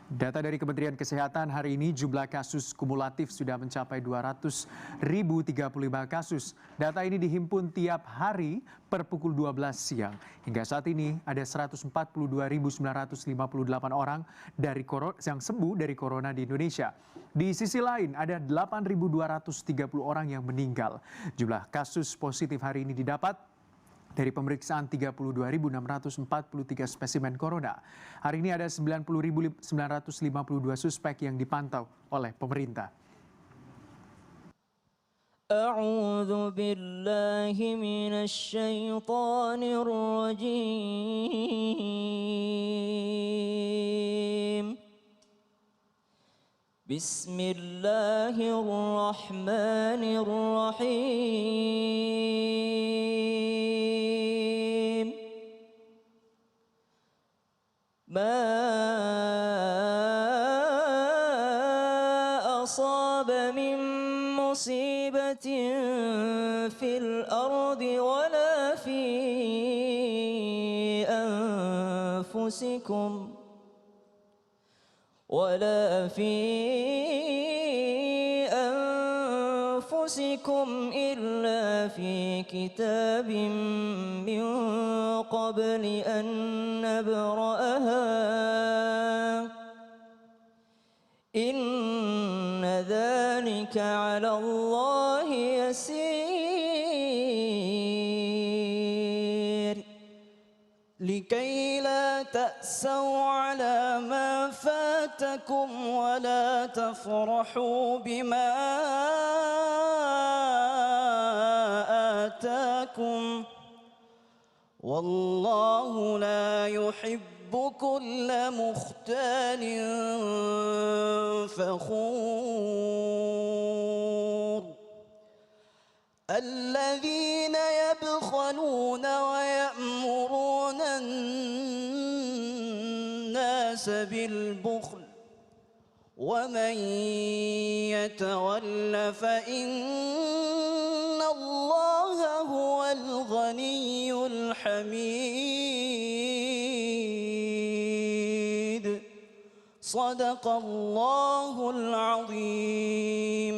Data dari Kementerian Kesehatan hari ini jumlah kasus kumulatif sudah mencapai 200.035 kasus. Data ini dihimpun tiap hari per pukul 12 siang. Hingga saat ini ada 142.958 orang yang sembuh dari corona di Indonesia. Di sisi lain ada 8.230 orang yang meninggal. Jumlah kasus positif hari ini didapat dari pemeriksaan 32.643 spesimen corona. Hari ini ada 90.952 suspek yang dipantau oleh pemerintah. A'udzu billahi minasy syaithanir rajim. Bismillahirrahmanirrahim. Ma asaba min musibatin fil ardi wala fi anfusikum ولا في أنفسكم إلا في كتاب من قبل أن نبرأها إن ذلك على الله يسير لكي لا تأسوا على ما فاتكم ولا تفرحوا بما آتاكم والله لا يحب كل مختال فخور الذين يبخلون ويأمرون الناس بالبخل ومن يتول فإن الله هو الغني الحميد صدق الله العظيم.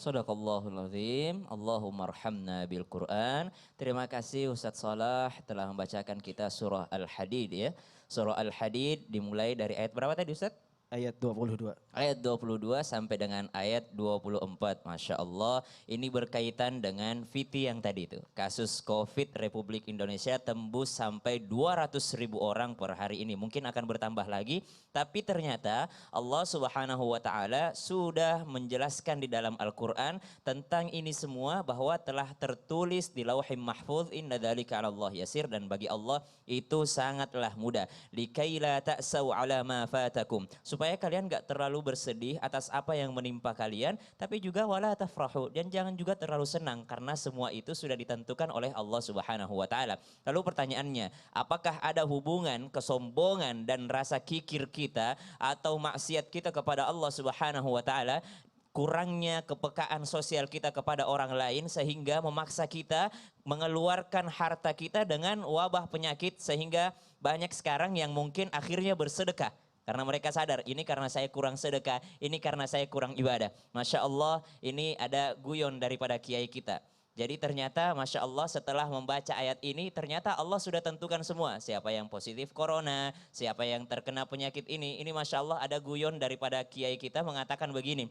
Sadaqallahul azim. Allahumma arhamna bil Quran. Terima kasih Ustadz Salah telah membacakan kita surah Al-Hadid ya. Surah Al-Hadid dimulai dari ayat berapa tadi Ustadz? Ayat 22. Ayat 22 sampai dengan ayat 24. Masya Allah, ini berkaitan dengan Viti yang tadi itu. Kasus COVID Republik Indonesia tembus sampai 200.000 orang per hari ini. Mungkin akan bertambah lagi, tapi ternyata Allah Subhanahu wa Ta'ala sudah menjelaskan di dalam Al-Quran tentang ini semua, bahwa telah tertulis di Lauhim Mahfuz, inna dzalika 'ala Allah yasir, dan bagi Allah itu sangatlah mudah. Likaila ta'sau 'ala ma fatakum, supaya kalian gak terlalu bersedih atas apa yang menimpa kalian, tapi juga wala tafrahu, dan jangan juga terlalu senang karena semua itu sudah ditentukan oleh Allah Subhanahu wa Ta'ala. Lalu pertanyaannya, apakah ada hubungan kesombongan dan rasa kikir kita atau maksiat kita kepada Allah Subhanahu wa Ta'ala, kurangnya kepekaan sosial kita kepada orang lain sehingga memaksa kita mengeluarkan harta kita dengan wabah penyakit, sehingga banyak sekarang yang mungkin akhirnya bersedekah karena mereka sadar, ini karena saya kurang sedekah, ini karena saya kurang ibadah. Masya Allah, ini ada guyon daripada kiai kita. Jadi ternyata Masya Allah, setelah membaca ayat ini, ternyata Allah sudah tentukan semua. Siapa yang positif corona, siapa yang terkena penyakit ini. Ini Masya Allah ada guyon daripada kiai kita mengatakan begini,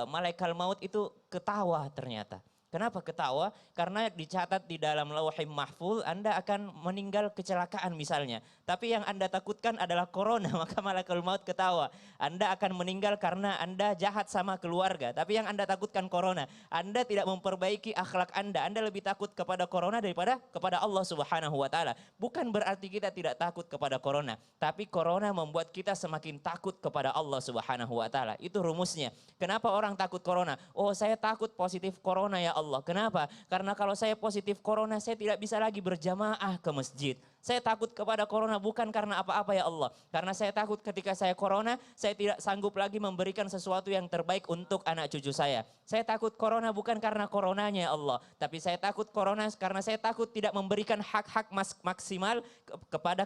malaikat maut itu ketawa ternyata. Kenapa ketawa? Karena dicatat di dalam Lauhim Mahfuz Anda akan meninggal kecelakaan misalnya. Tapi yang Anda takutkan adalah corona, maka malaikat maut ketawa. Anda akan meninggal karena Anda jahat sama keluarga. Tapi yang Anda takutkan corona. Anda tidak memperbaiki akhlak Anda. Anda lebih takut kepada corona daripada kepada Allah Subhanahu wa Ta'ala. Bukan berarti kita tidak takut kepada corona. Tapi corona membuat kita semakin takut kepada Allah Subhanahu wa Ta'ala. Itu rumusnya. Kenapa orang takut corona? Oh, saya takut positif corona ya Allah. Kenapa? Karena kalau saya positif corona, saya tidak bisa lagi berjamaah ke masjid. Saya takut kepada corona bukan karena apa-apa ya Allah. Karena saya takut ketika saya corona, saya tidak sanggup lagi memberikan sesuatu yang terbaik untuk anak cucu saya. Saya takut corona bukan karena coronanya ya Allah. Tapi saya takut corona karena saya takut tidak memberikan hak-hak maksimal kepada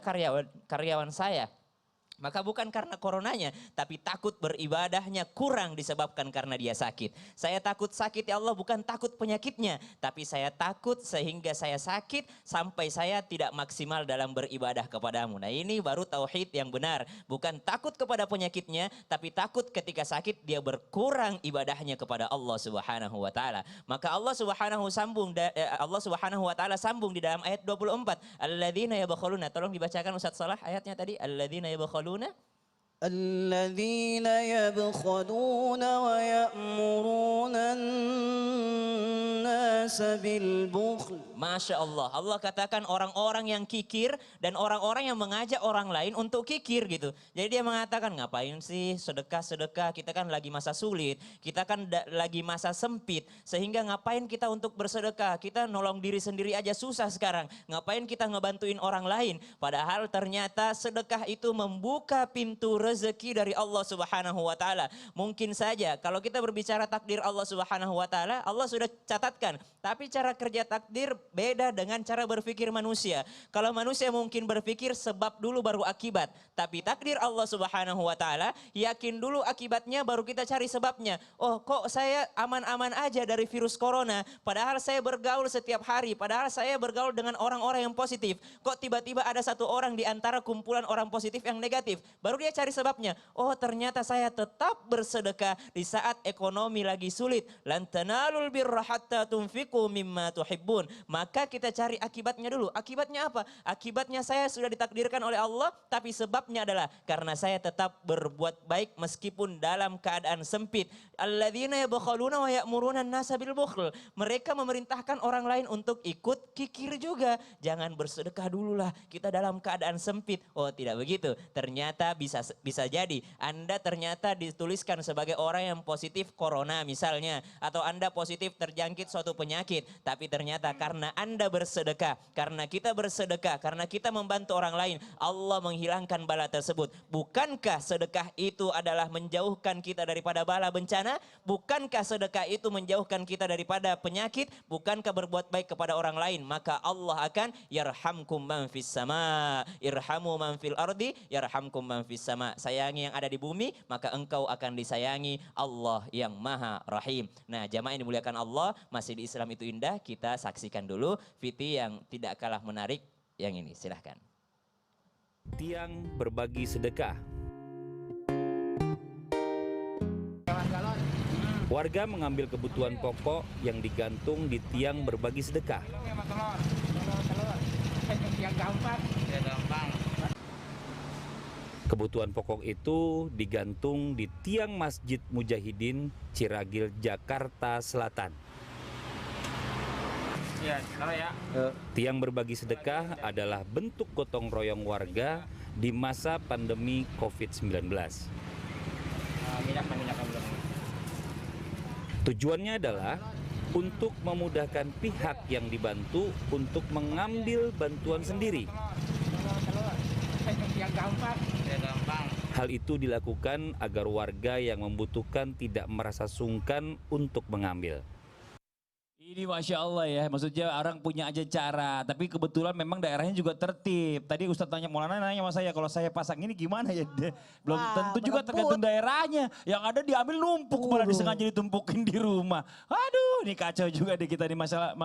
karyawan saya. Maka bukan karena coronanya, tapi takut beribadahnya kurang disebabkan karena dia sakit. Saya takut sakit ya Allah, bukan takut penyakitnya, tapi saya takut sehingga saya sakit sampai saya tidak maksimal dalam beribadah kepadamu. Nah ini baru tauhid yang benar, bukan takut kepada penyakitnya, tapi takut ketika sakit dia berkurang ibadahnya kepada Allah Subhanahu wa taala. Maka Allah Subhanahu wa taala sambung di dalam ayat 24. Alladzina yabkhuluna, tolong dibacakan Ustaz Salah ayatnya tadi, alladzina yabkhuluna. الذين يبخلون ويأمرون الناس بالبخل. Masya Allah, Allah katakan orang-orang yang kikir dan orang-orang yang mengajak orang lain untuk kikir gitu. Jadi dia mengatakan ngapain sih sedekah-sedekah, kita kan lagi masa sulit, kita kan lagi masa sempit. Sehingga ngapain kita untuk bersedekah, kita nolong diri sendiri aja susah sekarang. Ngapain kita ngebantuin orang lain, padahal ternyata sedekah itu membuka pintu rezeki dari Allah Subhanahu wa taala. Mungkin saja kalau kita berbicara takdir Allah Subhanahu wa taala, Allah sudah catatkan, tapi cara kerja takdir beda dengan cara berpikir manusia. Kalau manusia mungkin berpikir sebab dulu baru akibat. Tapi takdir Allah Subhanahu wa taala, yakin dulu akibatnya baru kita cari sebabnya. Oh kok saya aman-aman aja dari virus corona, padahal saya bergaul setiap hari, padahal saya bergaul dengan orang-orang yang positif. Kok tiba-tiba ada satu orang di antara kumpulan orang positif yang negatif. Baru dia cari sebabnya. Oh ternyata saya tetap bersedekah di saat ekonomi lagi sulit. Lan tanalul birra hatta tunfiqu mimma tuhibbun. Maka kita cari akibatnya dulu. Akibatnya apa? Akibatnya saya sudah ditakdirkan oleh Allah, tapi sebabnya adalah karena saya tetap berbuat baik meskipun dalam keadaan sempit. Alladzina yabkhuluna wa ya'muruna an-nasa bil bukhl. Mereka memerintahkan orang lain untuk ikut kikir juga. Jangan bersedekah dululah, kita dalam keadaan sempit. Oh tidak begitu. Ternyata bisa jadi Anda ternyata dituliskan sebagai orang yang positif corona misalnya, atau Anda positif terjangkit suatu penyakit, tapi ternyata karena Anda bersedekah, karena kita bersedekah, karena kita membantu orang lain, Allah menghilangkan bala tersebut. Bukankah sedekah itu adalah menjauhkan kita daripada bala bencana? Bukankah sedekah itu menjauhkan kita daripada penyakit? Bukankah berbuat baik kepada orang lain, maka Allah akan yarhamkum man fis sama, irhamu man fil ardi yarhamkum man fis sama. Sayangi yang ada di bumi, maka engkau akan disayangi Allah yang Maha Rahim. Nah, jamaah yang dimuliakan Allah, masih di Islam itu indah, kita saksikan dulu VT yang tidak kalah menarik yang ini. Silahkan. Tiang berbagi sedekah. Warga mengambil kebutuhan pokok yang digantung di tiang berbagi sedekah. Kebutuhan pokok itu digantung di tiang Masjid Mujahidin Ciragil, Jakarta Selatan. Tiang berbagi sedekah adalah bentuk gotong royong warga di masa pandemi COVID-19. Tujuannya adalah untuk memudahkan pihak yang dibantu untuk mengambil bantuan sendiri. Hal itu dilakukan agar warga yang membutuhkan tidak merasa sungkan untuk mengambil. Ini Masya Allah ya, maksudnya orang punya aja cara, tapi kebetulan memang daerahnya juga tertib. Tadi Ustadz tanya, Maulana nanya sama saya, kalau saya pasang ini gimana ya? Belum tentu juga tergantung daerahnya. Yang ada diambil numpuk, malah disengaja ditumpukin di rumah. Aduh, ini kacau juga deh kita di masalah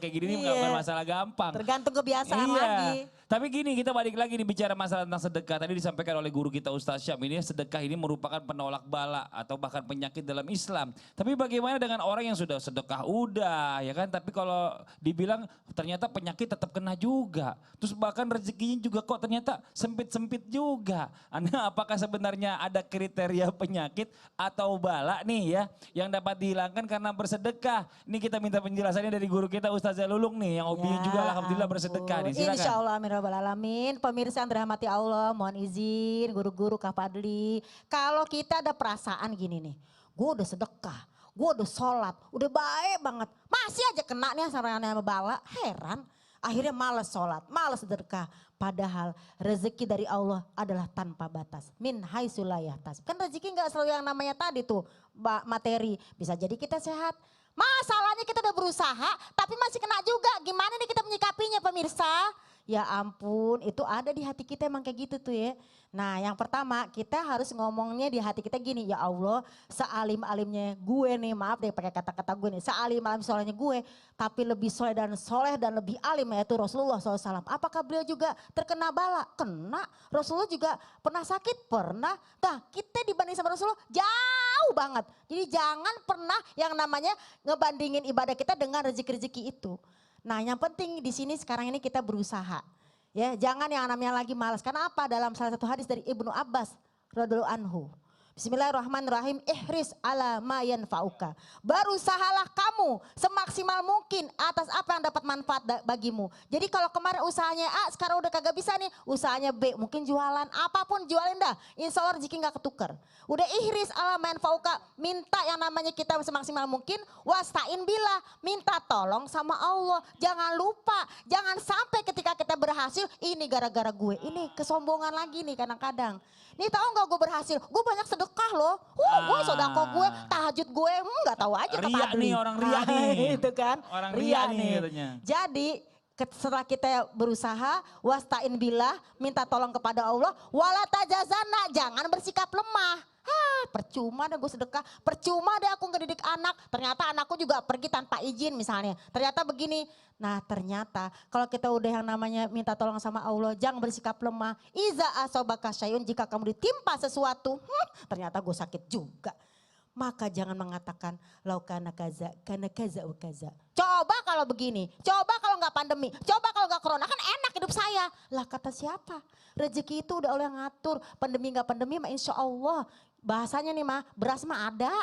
kayak gini, ini bukan masalah gampang. Tergantung kebiasaan lagi. Tapi gini, kita balik lagi nih bicara masalah tentang sedekah. Tadi disampaikan oleh guru kita Ustadz Syam, ini sedekah ini merupakan penolak bala atau bahkan penyakit dalam Islam. Tapi bagaimana dengan orang yang sudah sedekah udah, ya kan? Tapi kalau dibilang ternyata penyakit tetap kena juga. Terus bahkan rezekinya juga kok ternyata sempit-sempit juga. Anda apakah sebenarnya ada kriteria penyakit atau bala nih ya yang dapat dihilangkan karena bersedekah? Ini kita minta penjelasannya dari guru kita Ustazah Lulung nih, yang hobinya juga alhamdulillah bersedekah nih. Silakan. Insya Allah amin rabbal alamin. Pemirsa yang dirahmati Allah, mohon izin guru-guru Kak Fadli. Kalau kita ada perasaan gini nih, gue udah sedekah, gue udah sholat, udah baik banget. Masih aja kena nih sama bala, heran. Akhirnya malas sholat, malas sedekah. Padahal rezeki dari Allah adalah tanpa batas. Min haitsu la yahtasib. Kan rezeki gak selalu yang namanya tadi tuh materi. Bisa jadi kita sehat. Masalahnya kita udah berusaha tapi masih kena juga. Gimana nih kita menyikapinya pemirsa? Ya ampun, itu ada di hati kita emang kayak gitu tuh ya. Nah yang pertama kita harus ngomongnya di hati kita gini, ya Allah sealim-alimnya gue nih, maaf deh pakai kata-kata gue nih, sealim-alim solehnya gue, tapi lebih soleh dan lebih alim yaitu Rasulullah SAW. Apakah beliau juga terkena bala? Kena. Rasulullah juga pernah sakit? Pernah. Nah kita dibanding sama Rasulullah jauh banget. Jadi jangan pernah yang namanya ngebandingin ibadah kita dengan rezeki-rezeki itu. Nah yang penting di sini sekarang ini kita berusaha. Ya, jangan yang namanya lagi malas. Karena apa? Dalam salah satu hadis dari Ibnu Abbas radhiyallahu anhu. Bismillahirrahmanirrahim. Ihris ala ma yanfa'uka. Berusahalah kamu semaksimal mungkin atas apa yang dapat manfaat bagimu. Jadi kalau kemarin usahanya A, sekarang udah kagak bisa nih, usahanya B, mungkin jualan, apapun jualin dah. Insya Allah rezeki gak ketukar. Udah ihris ala ma yanfa'uka, minta yang namanya kita semaksimal mungkin, wasta'in billah, minta tolong sama Allah. Jangan lupa, jangan sampai ketika kita berhasil, ini gara-gara gue, ini kesombongan lagi nih kadang-kadang. Nih tahu nggak gue berhasil? Gue banyak sedekah loh. Gue sodako gue, tahajud gue, nggak tahu aja kata Ria nih, orang ria nih. Itu kan. Orang ria nih katanya. Jadi setelah kita berusaha, wasta'in billah, minta tolong kepada Allah, wala tajazana, jangan bersikap lemah. Percuma deh gue sedekah, percuma deh aku ngedidik anak, ternyata anakku juga pergi tanpa izin misalnya. Ternyata begini, nah ternyata kalau kita udah yang namanya minta tolong sama Allah, jangan bersikap lemah. Iza asobaka syai'un, jika kamu ditimpa sesuatu, ternyata gue sakit juga. Maka jangan mengatakan laukana kaza, kana kaza wa kaza. Coba kalau begini, coba kalau nggak pandemi, coba kalau nggak corona, kan enak hidup saya. Lah kata siapa? Rezeki itu udah Allah yang ngatur. Pandemi nggak pandemi mah insya Allah. Bahasanya nih mah, beras mah ada.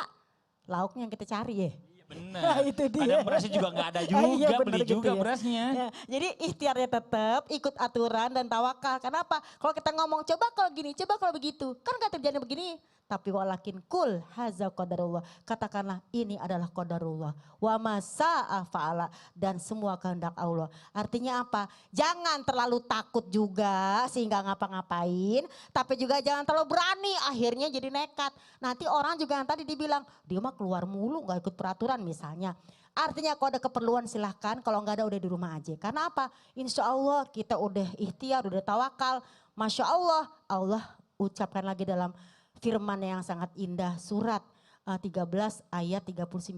Lauknya yang kita cari ya. Benar. Nah, itu dia. Kadang berasnya juga nggak ada juga, Iya, bener beli gitu juga ya. berasnya. Ya, jadi ikhtiarnya tetap ikut aturan dan tawakal. Kenapa? Kalau kita ngomong coba kalau gini, coba kalau begitu. Kan gak terjadi begini. Tapi walakin kul haza qadarullah. Katakanlah ini adalah qadarullah. Wa masa'a fa'ala. Dan semua kehendak Allah. Artinya apa? Jangan terlalu takut juga sehingga ngapa-ngapain. Tapi juga jangan terlalu berani akhirnya jadi nekat. Nanti orang juga yang tadi dibilang dia mah keluar mulu gak ikut peraturan misalnya. Artinya kalau ada keperluan silahkan, kalau nggak ada udah di rumah aja. Karena apa? Insya Allah kita udah ikhtiar, udah tawakal. Masya Allah, Allah ucapkan lagi dalam firman yang sangat indah surat 13 ayat 39.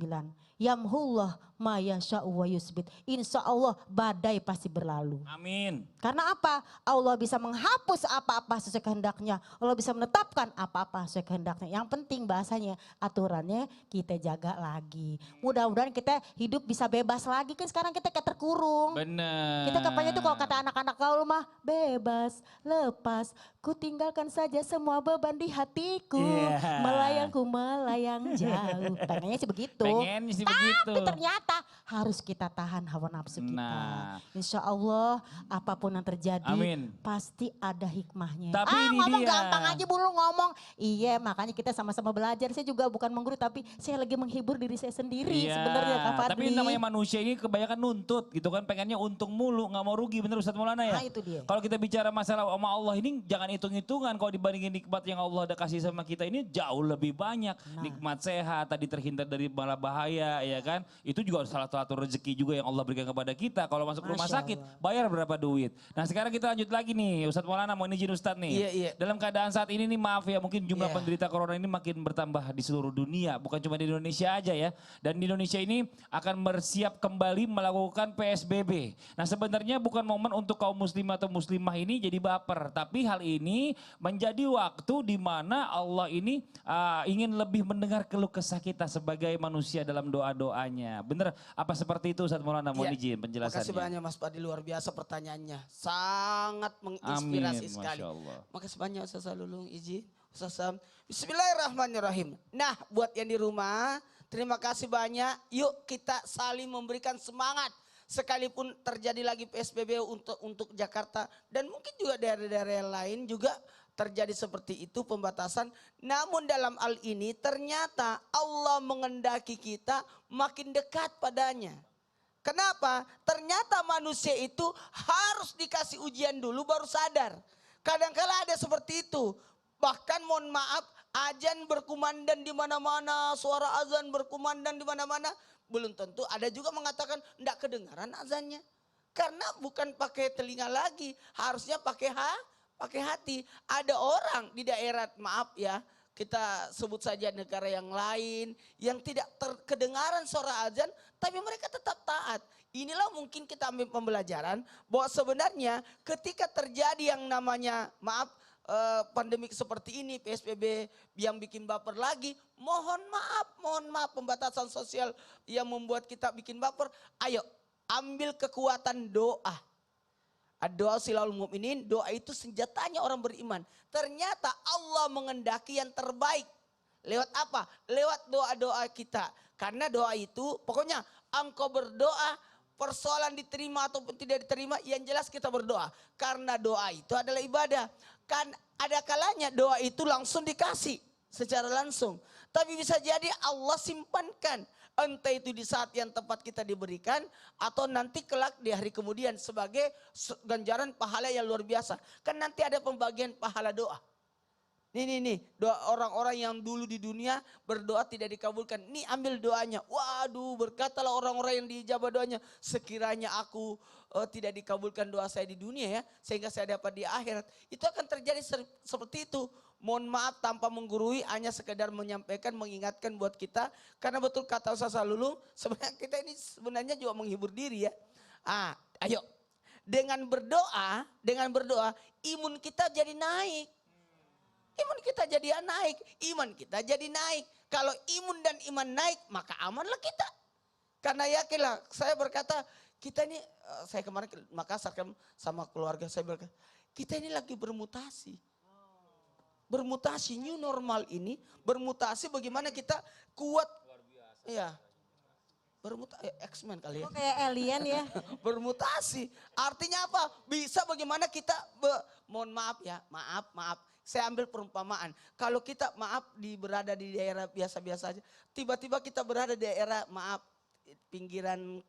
Yamhullah ma yasha'u wa yusbit. Insya Allah badai pasti berlalu. Amin. Karena apa? Allah bisa menghapus apa-apa sesuai kehendaknya. Allah bisa menetapkan apa-apa sesuai kehendaknya. Yang penting bahasanya, aturannya kita jaga lagi. Mudah-mudahan kita hidup bisa bebas lagi. Kan sekarang kita kayak terkurung. Benar. Kita kapannya tuh kalau kata anak-anak gaul mah bebas, lepas. Ku tinggalkan saja semua beban di hatiku. Iya. Melayangku melayang jauh. Pengennya sih begitu. Pengen sih begitu. Tapi ternyata harus kita tahan hawa nafsu kita. Nah. Insya Allah apapun yang terjadi Amin. pasti ada hikmahnya. Tapi ini ngomong dia. gampang aja dulu ngomong. Iya makanya kita sama-sama belajar. Saya juga bukan menggurui tapi saya lagi menghibur diri saya sendiri sebenarnya Kak Fadli. Tapi namanya manusia ini kebanyakan nuntut gitu kan, pengennya untung mulu, nggak mau rugi, bener Ustadz Maulana ya? Nah, itu dia. Kalau kita bicara masalah sama Allah ini jangan hitung-hitungan, kalau dibandingin nikmat yang Allah ada kasih sama kita ini jauh lebih banyak. Nikmat sehat, tadi terhindar dari bala bahaya ya kan, itu juga salah satu rezeki juga yang Allah berikan kepada kita. Kalau masuk rumah Masya sakit, Allah. bayar berapa duit. Nah sekarang kita lanjut lagi nih, Ustadz Maulana mau izin Ustadz nih. Iya. Dalam keadaan saat ini nih maaf ya, mungkin jumlah Iya. penderita corona ini makin bertambah di seluruh dunia, bukan cuma di Indonesia aja ya. Dan di Indonesia ini akan bersiap kembali melakukan PSBB. Nah sebenarnya bukan momen untuk kaum muslim atau muslimah ini jadi baper, tapi hal ini menjadi waktu di mana Allah ini ingin lebih mendengar keluh kesah kita sebagai manusia dalam doa-doanya. Bener apa seperti itu Ustadz Maulana? Mohon Iya. izin penjelasannya. Makasih banyak Mas Fadli, luar biasa pertanyaannya. Sangat menginspirasi Amin, sekali. Masya Allah. Makasih banyak Ustaz Lulung, izin. Ustaz Sam. Bismillahirrahmanirrahim. Nah buat yang di rumah, terima kasih banyak. Yuk kita saling memberikan semangat. Sekalipun terjadi lagi PSBB untuk Jakarta. Dan mungkin juga daerah-daerah lain juga terjadi seperti itu pembatasan. Namun dalam hal ini ternyata Allah mengendaki kita makin dekat padanya. Kenapa? Ternyata manusia itu harus dikasih ujian dulu baru sadar. Kadang-kala ada seperti itu. Bahkan mohon maaf, azan berkumandang di mana-mana, suara azan berkumandang di mana-mana. Belum tentu ada juga mengatakan enggak kedengaran azannya. Karena bukan pakai telinga lagi, harusnya pakai hati. Ada orang di daerah, maaf ya, kita sebut saja negara yang lain yang tidak kedengaran suara azan, tapi mereka tetap taat. Inilah mungkin kita ambil pembelajaran bahwa sebenarnya ketika terjadi yang namanya pandemik seperti ini, PSBB yang bikin baper lagi, mohon maaf pembatasan sosial yang membuat kita bikin baper. Ayo ambil kekuatan doa. Doa silahul mu'minin, doa itu senjatanya orang beriman. Ternyata Allah mengendaki yang terbaik. Lewat apa? Lewat doa-doa kita. Karena doa itu pokoknya engkau berdoa, persoalan diterima ataupun tidak diterima, yang jelas kita berdoa. Karena doa itu adalah ibadah. Kan ada kalanya doa itu langsung dikasih secara langsung. Tapi bisa jadi Allah simpankan. Entah itu di saat yang tepat kita diberikan atau nanti kelak di hari kemudian sebagai ganjaran pahala yang luar biasa. Kan nanti ada pembagian pahala doa. Nih doa orang-orang yang dulu di dunia berdoa tidak dikabulkan. Nih ambil doanya. Waduh, berkatalah orang-orang yang dijabah doanya, sekiranya aku tidak dikabulkan doa saya di dunia ya, sehingga saya dapat di akhirat. Itu akan terjadi seperti itu. Mohon maaf tanpa menggurui, hanya sekedar menyampaikan, mengingatkan buat kita. Karena betul kata Ustaz Salulu, sebenarnya kita ini sebenarnya juga menghibur diri ya. Ayo dengan berdoa, imun kita jadi naik. Imun kita jadi naik, iman kita jadi naik. Kalau imun dan iman naik, maka amanlah kita. Karena yakinlah, saya berkata, kita ini, saya kemarin ke Makassar sama keluarga saya berkata, kita ini lagi bermutasi. Bermutasi, new normal ini, bermutasi bagaimana kita kuat. Luar biasa. Iya. X-Men kali ya. Oh, kayak alien ya. Bermutasi, artinya apa? Bisa bagaimana kita, mohon maaf ya, maaf. Saya ambil perumpamaan. Kalau kita berada di daerah biasa-biasa aja. Tiba-tiba kita berada di daerah pinggiran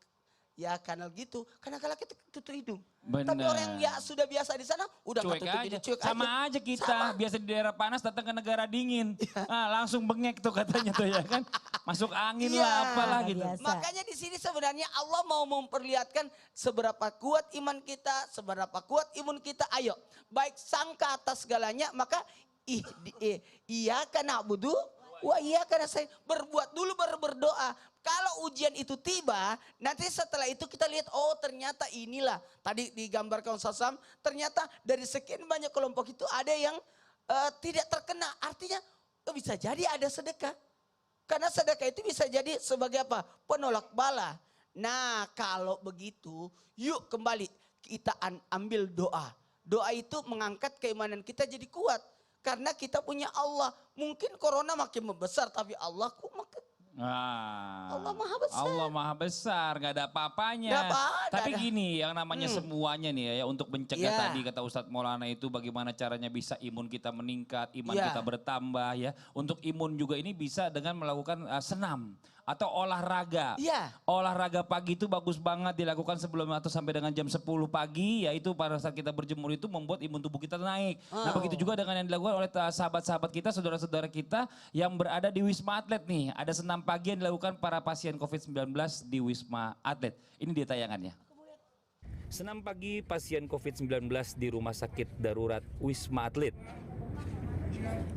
ya kanal gitu. Karena kalau kita tutup hidung. Bener. Tapi orang yang sudah biasa di sana udah cuek tutup aja. hidung. Cuek Sama aja kita biasa di daerah panas datang ke negara dingin. Langsung bengek tuh katanya tuh ya kan. Masuk angin lah apalah gitu. Biasa. Makanya di sini sebenarnya Allah mau memperlihatkan seberapa kuat iman kita, seberapa kuat imun kita. Ayo, baik sangka atas segalanya, maka iya karena na'budu wa iya karena saya berbuat dulu baru berdoa. Kalau ujian itu tiba, nanti setelah itu kita lihat, oh ternyata inilah. Tadi digambarkan Sasam, ternyata dari sekian banyak kelompok itu ada yang tidak terkena. Artinya bisa jadi ada sedekah. Karena sedekah itu bisa jadi sebagai apa? Penolak bala. Nah kalau begitu, yuk kembali kita ambil doa. Doa itu mengangkat keimanan kita jadi kuat. Karena kita punya Allah. Mungkin corona makin membesar, tapi Allah makin... Allah maha besar. Allah maha besar, gak ada apa-apanya. Tapi gini, yang namanya semuanya nih ya, untuk mencegah tadi kata Ustadz Maulana itu bagaimana caranya bisa imun kita meningkat, iman kita bertambah ya. Untuk imun juga ini bisa dengan melakukan senam atau olahraga. Olahraga pagi itu bagus banget dilakukan sebelum atau sampai dengan jam 10 pagi, yaitu pada saat kita berjemur itu membuat imun tubuh kita naik. Nah begitu juga dengan yang dilakukan oleh sahabat-sahabat kita, saudara-saudara kita yang berada di Wisma Atlet nih. Ada senam pagi yang dilakukan para pasien COVID-19 di Wisma Atlet. Ini dia tayangannya. Senam pagi pasien COVID-19 di Rumah Sakit Darurat Wisma Atlet.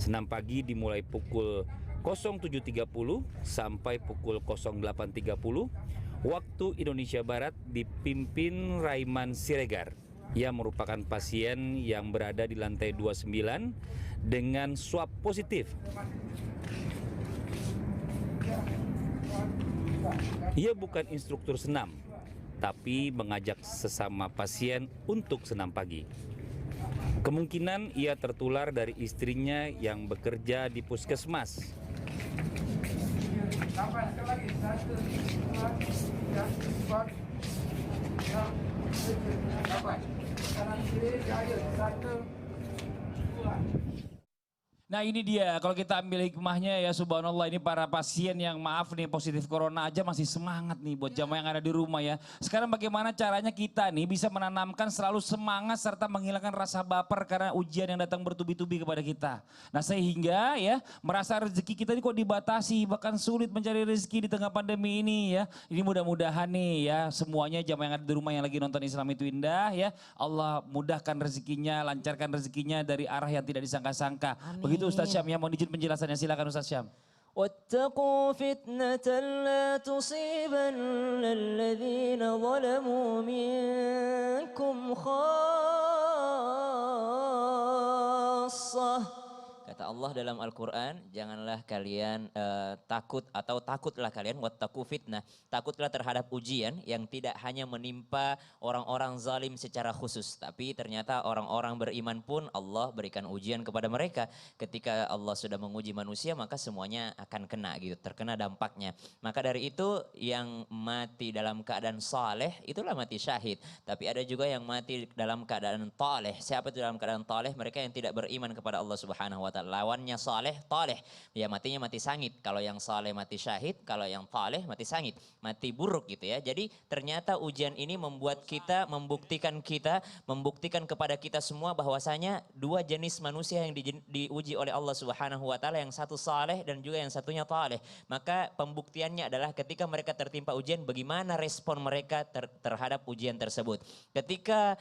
Senam pagi dimulai pukul 07.30 sampai pukul 08.30 waktu Indonesia Barat, dipimpin Raiman Siregar. Ia merupakan pasien yang berada di lantai 29 dengan swab positif. Ia bukan instruktur senam, tapi mengajak sesama pasien untuk senam pagi. Kemungkinan ia tertular dari istrinya yang bekerja di puskesmas. Nah ini dia, kalau kita ambil hikmahnya ya subhanallah, ini para pasien yang maaf nih positif corona aja masih semangat nih buat jamaah yang ada di rumah ya. Sekarang bagaimana caranya kita nih bisa menanamkan selalu semangat serta menghilangkan rasa baper karena ujian yang datang bertubi-tubi kepada kita. Nah sehingga ya merasa rezeki kita ini kok dibatasi, bahkan sulit mencari rezeki di tengah pandemi ini ya. Ini mudah-mudahan nih ya semuanya jamaah yang ada di rumah yang lagi nonton Islam itu Indah ya. Allah mudahkan rezekinya, lancarkan rezekinya dari arah yang tidak disangka-sangka. Begitu Ustaz Syam ya, mohon izin penjelasannya, silakan Ustaz Syam. واتقوا فتنة لا تصيبن الذين ظلموا منكم خاصة. Kata Allah dalam Al-Quran, janganlah kalian takut atau takutlah kalian wattaqu fitnah. Takutlah terhadap ujian yang tidak hanya menimpa orang-orang zalim secara khusus. Tapi ternyata orang-orang beriman pun Allah berikan ujian kepada mereka. Ketika Allah sudah menguji manusia maka semuanya akan kena gitu, terkena dampaknya. Maka dari itu yang mati dalam keadaan saleh itulah mati syahid. Tapi ada juga yang mati dalam keadaan taleh. Siapa itu dalam keadaan taleh? Mereka yang tidak beriman kepada Allah Subhanahu wa taala. Lawannya saleh, taleh. Ya matinya mati sangit. Kalau yang saleh mati syahid, kalau yang taleh mati sangit. Mati buruk gitu ya. Jadi ternyata ujian ini membuat kita, membuktikan kepada kita semua bahwasanya dua jenis manusia yang diuji oleh Allah Subhanahu wa taala, yang satu saleh dan juga yang satunya taleh. Maka pembuktiannya adalah ketika mereka tertimpa ujian, bagaimana respon mereka terhadap ujian tersebut. Ketika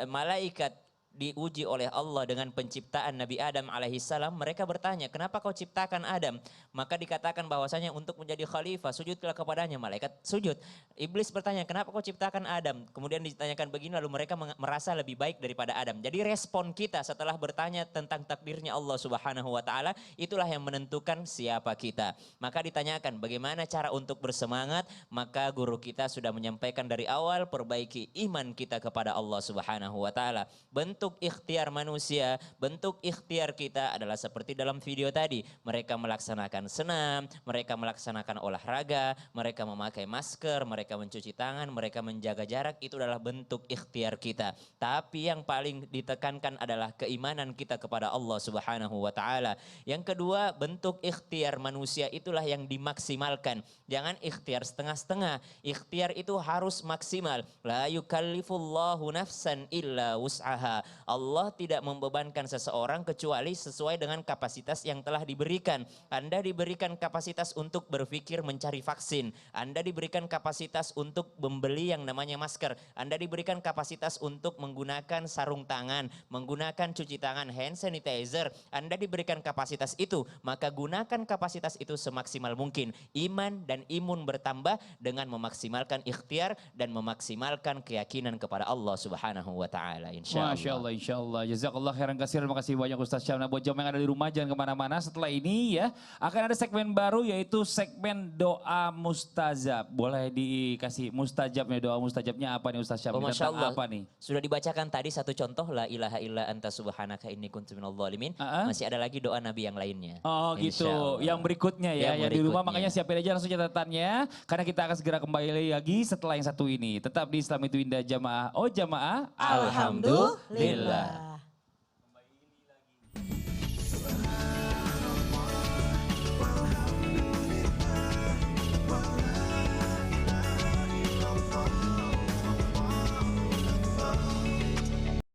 malaikat diuji oleh Allah dengan penciptaan Nabi Adam alaihissalam, mereka bertanya, kenapa kau ciptakan Adam? Maka dikatakan bahwasanya untuk menjadi khalifah, sujudlah kepadanya. Malaikat sujud. Iblis bertanya, kenapa kau ciptakan Adam? Kemudian ditanyakan begini, lalu mereka merasa lebih baik daripada Adam. Jadi respon kita setelah bertanya tentang takdirnya Allah Subhanahu wa taala, itulah yang menentukan siapa kita. Maka ditanyakan bagaimana cara untuk bersemangat, maka guru kita sudah menyampaikan dari awal, perbaiki iman kita kepada Allah Subhanahu wa taala. Bentuk ikhtiar manusia, bentuk ikhtiar kita adalah seperti dalam video tadi. Mereka melaksanakan senam, mereka melaksanakan olahraga, mereka memakai masker, mereka mencuci tangan, mereka menjaga jarak. Itu adalah bentuk ikhtiar kita. Tapi yang paling ditekankan adalah keimanan kita kepada Allah Subhanahu wa taala. Yang kedua, bentuk ikhtiar manusia itulah yang dimaksimalkan. Jangan ikhtiar setengah-setengah. Ikhtiar itu harus maksimal. La yukallifullahu nafsan illa wus'aha. Allah tidak membebankan seseorang kecuali sesuai dengan kapasitas yang telah diberikan. Anda diberikan kapasitas untuk berpikir mencari vaksin. Anda diberikan kapasitas untuk membeli yang namanya masker. Anda diberikan kapasitas untuk menggunakan sarung tangan, menggunakan cuci tangan, hand sanitizer. Anda diberikan kapasitas itu, maka gunakan kapasitas itu semaksimal mungkin. Iman dan imun bertambah dengan memaksimalkan ikhtiar dan memaksimalkan keyakinan kepada Allah Subhanahu wa taala. Insyaallah. Insya Allah. Jazakallah khairan katsir. Terima kasih banyak Ustaz Syam. Nah, buat jamaah yang ada di rumah jangan kemana-mana. Setelah ini ya akan ada segmen baru yaitu segmen doa mustajab. Boleh dikasih mustajabnya, doa mustajabnya apa nih Ustaz Syam? Oh, Masya Allah. Apa nih? Sudah dibacakan tadi satu contoh, la ilaha illa anta subhanaka inni kuntu minadh dhalimin. Masih ada lagi doa Nabi yang lainnya. Oh gitu. Yang berikutnya ya. Yang di rumah makanya siapin aja langsung catatannya. Karena kita akan segera kembali lagi setelah yang satu ini. Tetap di Islam itu Indah jamaah. Oh jamaah. Alhamdulillah.